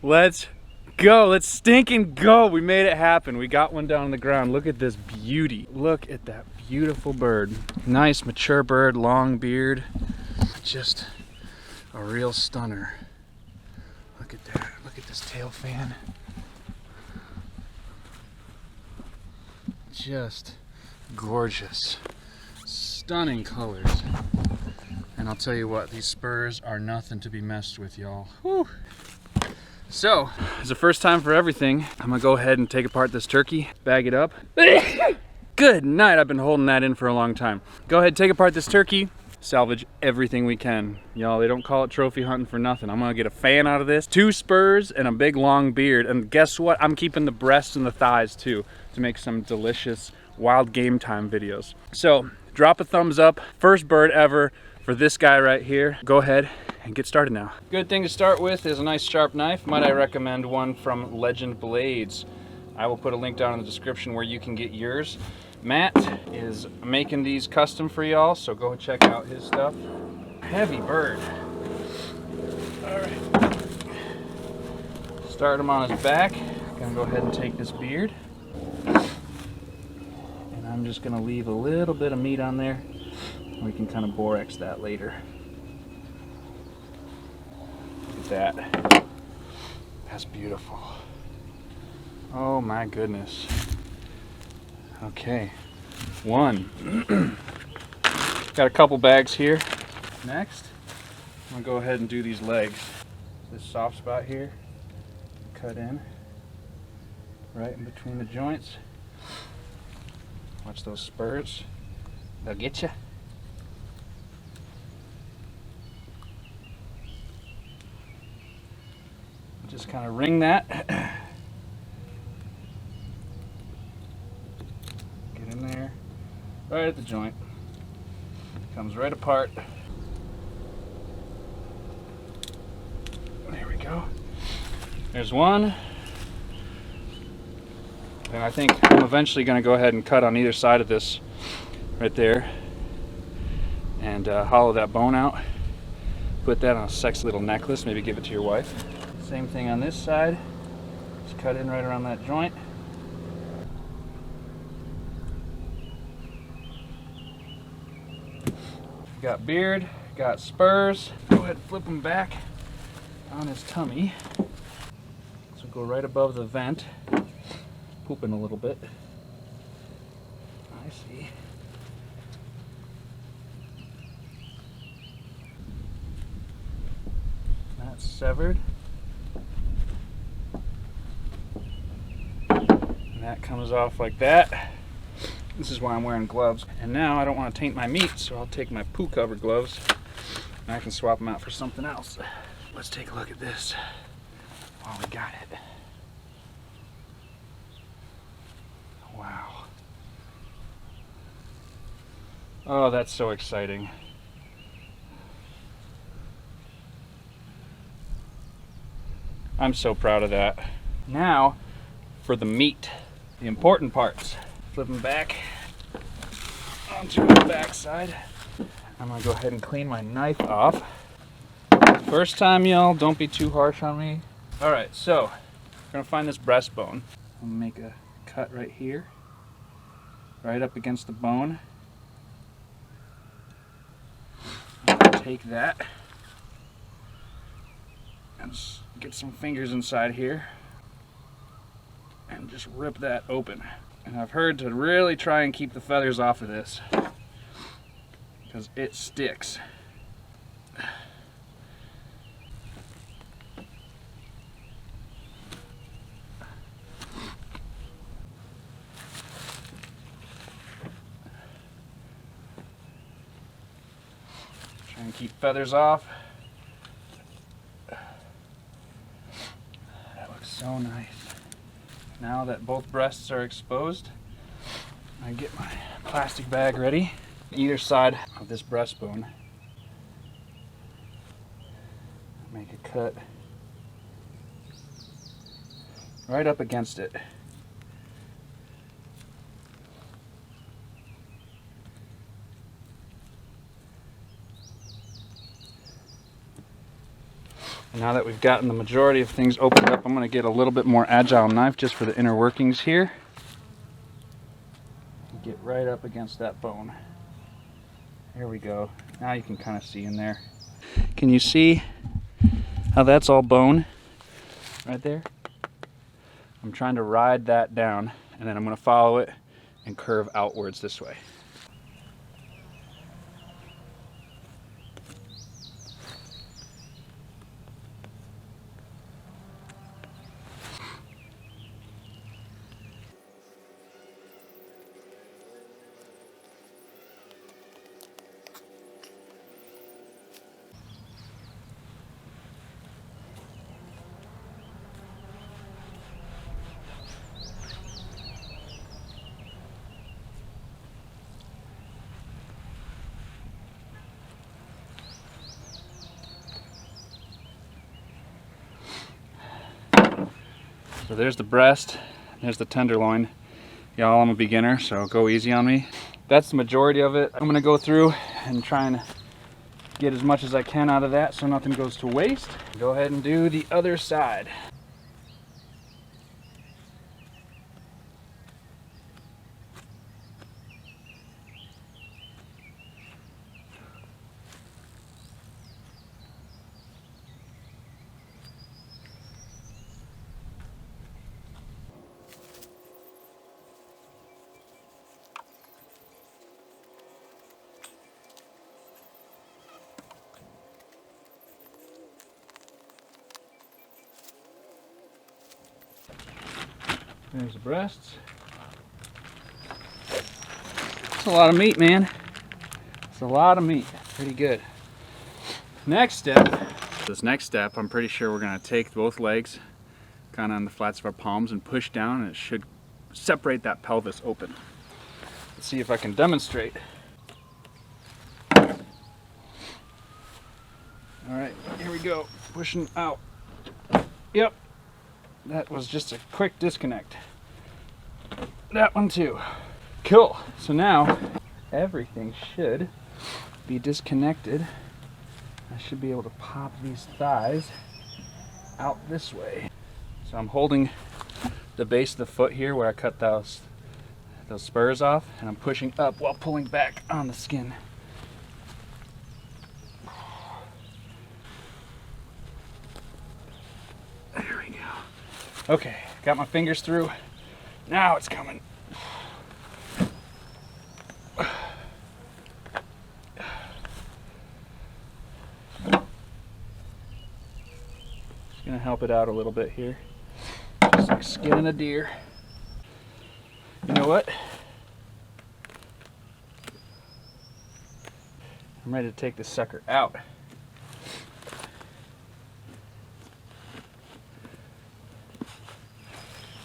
Let's go. Let's stinking go. We made it happen. We got one down on the ground. Look at this beauty. Look at that beautiful bird. Nice mature bird, long beard. Just a real stunner. Look at that. Look at this tail fan. Just gorgeous. Stunning colors. And I'll tell you what, these spurs are nothing to be messed with, y'all. Whew. So, it's the first time for everything. I'm gonna go ahead and take apart this turkey, bag it up. Good night, I've been holding that in for a long time. Go ahead, take apart this turkey, salvage everything we can. Y'all, they don't call it trophy hunting for nothing. I'm gonna get a fan out of this, 2 spurs, and a big long beard. And guess what? I'm keeping the breasts and the thighs too, to make some delicious wild game time videos. So, drop a thumbs up. First bird ever for this guy right here. Go ahead and get started now. Good thing to start with is a nice sharp knife. Might I recommend one from Legend Blades. I will put a link down in the description where you can get yours. Matt is making these custom for y'all, so go check out his stuff. Heavy bird. All right. Start him on his back. Gonna go ahead and take this beard. And I'm just gonna leave a little bit of meat on there. We can kind of borax that later. Look at that. That's beautiful. Oh my goodness. Okay. One. Got a couple bags here. Next, I'm gonna go ahead and do these legs. This soft spot here, cut in right in between the joints. Watch those spurs. They'll get you. Just kind of wring that. Get in there, right at the joint. Comes right apart. There we go. There's one. And I think I'm eventually going to go ahead and cut on either side of this right there and hollow that bone out. Put that on a sexy little necklace, maybe give it to your wife. Same thing on this side. Just cut in right around that joint. Got beard, got spurs. Go ahead and flip him back on his tummy. So go right above the vent. Pooping a little bit. I see. That's severed. And that comes off like that. This is why I'm wearing gloves. And now I don't want to taint my meat, so I'll take my poo cover gloves and I can swap them out for something else. Let's take a look at this while we got it. Wow. Oh, that's so exciting. I'm so proud of that. Now for the meat, the important parts. Flip them back onto the back side. I'm gonna go ahead and clean my knife off. First time, y'all, don't be too harsh on me. All right, so we're gonna find this breastbone. I'm gonna make a cut right here, right up against the bone. I'm gonna take that and get some fingers inside here and just rip that open. And I've heard to really try and keep the feathers off of this because it sticks. Try and keep feathers off. That looks so nice. Now that both breasts are exposed, I get my plastic bag ready. Either side of this breastbone, make a cut right up against it. And now that we've gotten the majority of things opened up, I'm going to get a little bit more agile knife just for the inner workings here. Get right up against that bone. There we go. Now you can kind of see in there. Can you see how that's all bone right there? I'm trying to ride that down, and then I'm going to follow it and curve outwards this way. So there's the breast, there's the tenderloin. Y'all, I'm a beginner, so go easy on me. That's the majority of it. I'm gonna go through and try and get as much as I can out of that so nothing goes to waste. Go ahead and do the other side. There's the breasts. It's a lot of meat, man. It's a lot of meat. Pretty good. Next step. This next step, I'm pretty sure we're gonna take both legs kind of on the flats of our palms and push down, and it should separate that pelvis open. Let's see if I can demonstrate. All right, here we go. Pushing out. Yep. That was just a quick disconnect. That one too. Cool. So now everything should be disconnected. I should be able to pop these thighs out this way. So I'm holding the base of the foot here where I cut those spurs off, and I'm pushing up while pulling back on the skin. There we go. Okay, got my fingers through. Now it's coming. Just gonna help it out a little bit here. Just like skinning a deer. You know what? I'm ready to take this sucker out.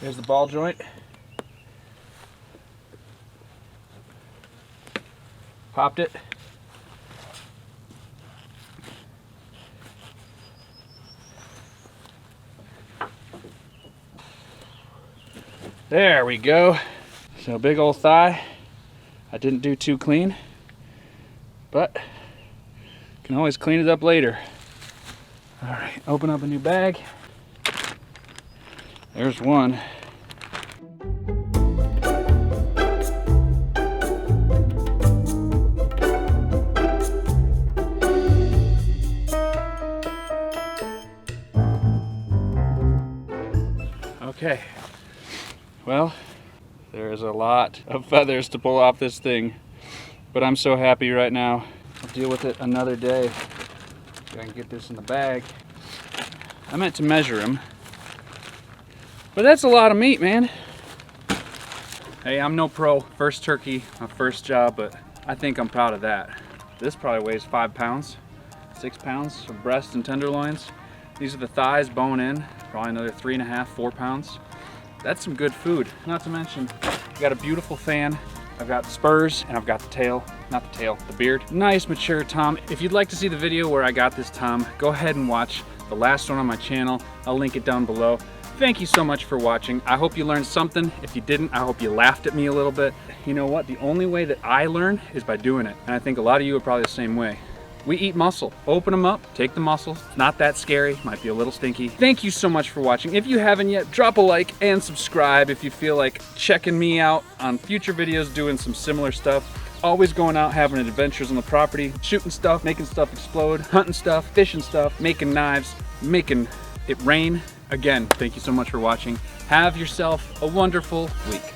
There's the ball joint. Popped it. There we go. So big old thigh. I didn't do too clean, but can always clean it up later. All right, open up a new bag. There's one. Okay, well, there's a lot of feathers to pull off this thing, but I'm so happy right now. I'll deal with it another day. So I can get this in the bag. I meant to measure him, but that's a lot of meat, man. Hey, I'm no pro. First turkey, my first job, but I think I'm proud of that. This probably weighs 5 pounds, 6 pounds of breast and tenderloins. These are the thighs, bone in, probably another 3.5, 4 pounds. That's some good food. Not to mention, I got a beautiful fan. I've got spurs, and I've got the tail, not the tail, the beard. Nice, mature tom. If you'd like to see the video where I got this tom, go ahead and watch the last one on my channel. I'll link it down below. Thank you so much for watching. I hope you learned something. If you didn't, I hope you laughed at me a little bit. You know what? The only way that I learn is by doing it. And I think a lot of you are probably the same way. We eat mussel. Open them up, take the mussels. It's not that scary, might be a little stinky. Thank you so much for watching. If you haven't yet, drop a like and subscribe if you feel like checking me out on future videos doing some similar stuff. Always going out having adventures on the property, shooting stuff, making stuff explode, hunting stuff, fishing stuff, making knives, making it rain. Again, thank you so much for watching. Have yourself a wonderful week.